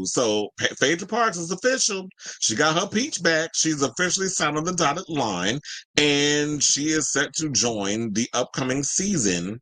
So Phaedra Parks is official. She got her peach back. She's officially signed on the dotted line, and she is set to join the upcoming season.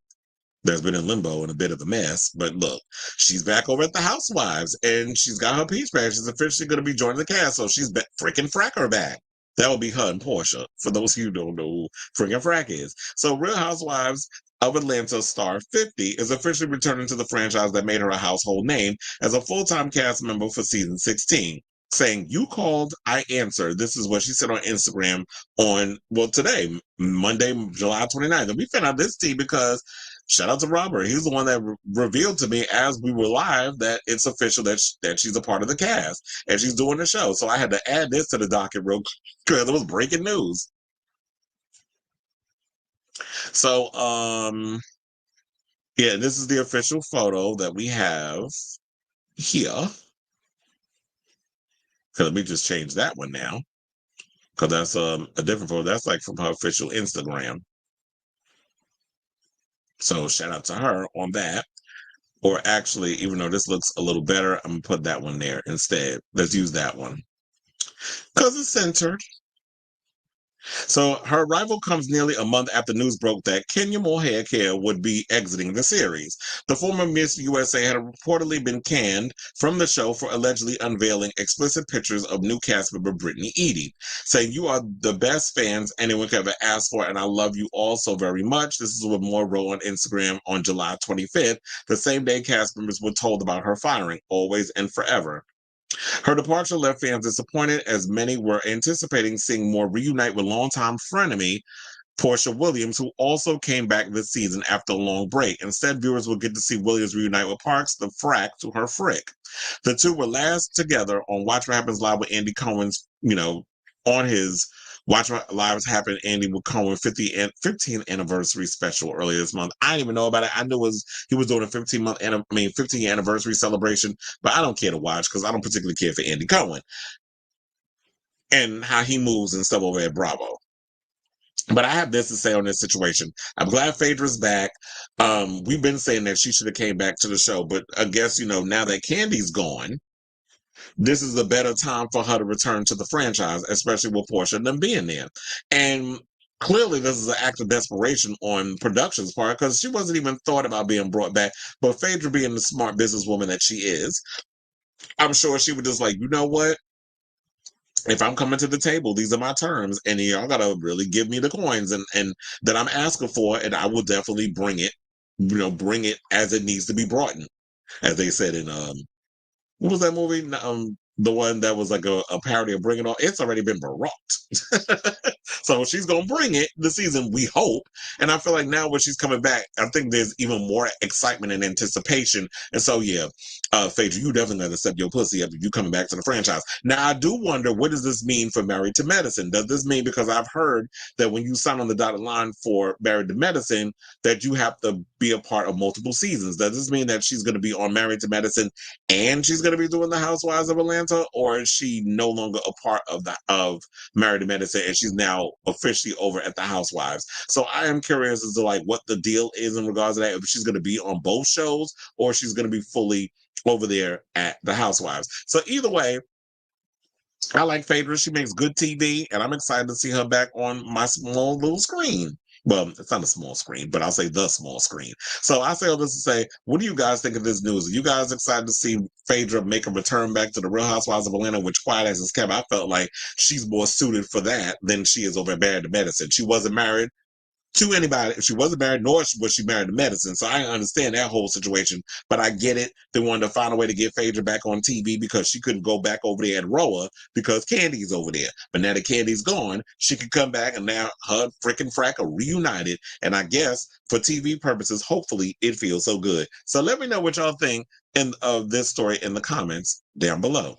That's been in limbo and a bit of a mess, but look, she's back over at the Housewives, and she's got her peach back. She's officially going to be joining the cast, so she's freaking Fracker back. That will be her and Portia, for those of you who don't know who freaking Frack is. So Real Housewives of Atlanta star 50 is officially returning to the franchise that made her a household name as a full-time cast member for season 16. Saying, "You called, I answered." This is what she said on Instagram on, well, today, Monday, July 29th. And we found out this tea because shout out to Robert. He's the one that revealed to me as we were live that it's official that she's a part of the cast and she's doing the show. So I had to add this to the docket real quick because it was breaking news. So, yeah, this is the official photo that we have here. So let me just change that one now because that's a different photo. That's like from her official Instagram. So shout out to her on that. Or actually, even though this looks a little better, I'm going to put that one there instead. Let's use that one. Because it's centered. So her arrival comes nearly a month after news broke that Kenya Moore Care would be exiting the series. The former Miss USA had reportedly been canned from the show for allegedly unveiling explicit pictures of new cast member Brittany Eady, saying, "You are the best fans anyone could ever ask for, and I love you all so very much." This is what Moore wrote on Instagram on July 25th, the same day cast members were told about her firing, always and forever. Her departure left fans disappointed as many were anticipating seeing Moore reunite with longtime frenemy Portia Williams, who also came back this season after a long break. Instead, viewers will get to see Williams reunite with Parks, the frack to her frick. The two were last together on Watch What Happens Live with Andy Cohen's, on his Watch What Lives Happen Andy Cohen 15th anniversary special earlier this month. I didn't even know about it. I knew he was doing a 15th anniversary celebration, but I don't care to watch because I don't particularly care for Andy Cohen and how he moves and stuff over at Bravo. But I have this to say on this situation. I'm glad Phaedra's back. We've been saying that she should have came back to the show, but I guess, now that Candy's gone, this is a better time for her to return to the franchise, especially with Portia and them being there. And clearly this is an act of desperation on production's part because she wasn't even thought about being brought back. But Phaedra, being the smart businesswoman that she is, I'm sure she would just like, you know what? If I'm coming to the table, these are my terms, and y'all gotta really give me the coins and that I'm asking for, and I will definitely bring it, bring it as it needs to be brought in. As they said in what was that movie? The one that was like a parody of Bring It On. It's already been brought. So she's gonna bring it this season, we hope. And I feel like now when she's coming back, I think there's even more excitement and anticipation. And so yeah, Phaedra, you definitely gotta step your pussy up if you coming back to the franchise. Now I do wonder, what does this mean for Married to Medicine? Does this mean, because I've heard that when you sign on the dotted line for Married to Medicine, that you have to be a part of multiple seasons? Does this mean that she's gonna be on Married to Medicine and she's gonna be doing the Housewives of Atlanta, or is she no longer a part of Married to Medicine and she's now officially over at the Housewives? So I am curious as to like what the deal is in regards to that, if she's going to be on both shows or she's going to be fully over there at the Housewives. So either way, I like Phaedra. She makes good TV, and I'm excited to see her back on my small little screen. Well, it's not a small screen, but I'll say the small screen. So I say all this to say, what do you guys think of this news? Are you guys excited to see Phaedra make a return back to the Real Housewives of Atlanta, which, quiet as it's kept, I felt like she's more suited for that than she is over at Married to Medicine. She wasn't married to anybody. She wasn't married, nor was she married to Medicine. So I understand that whole situation, but I get it. They wanted to find a way to get Phaedra back on TV because she couldn't go back over there at Roa because Candy's over there. But now that Candy's gone, she could come back, and now her freaking frack are reunited. And I guess for TV purposes, hopefully it feels so good. So let me know what y'all think of this story in the comments down below.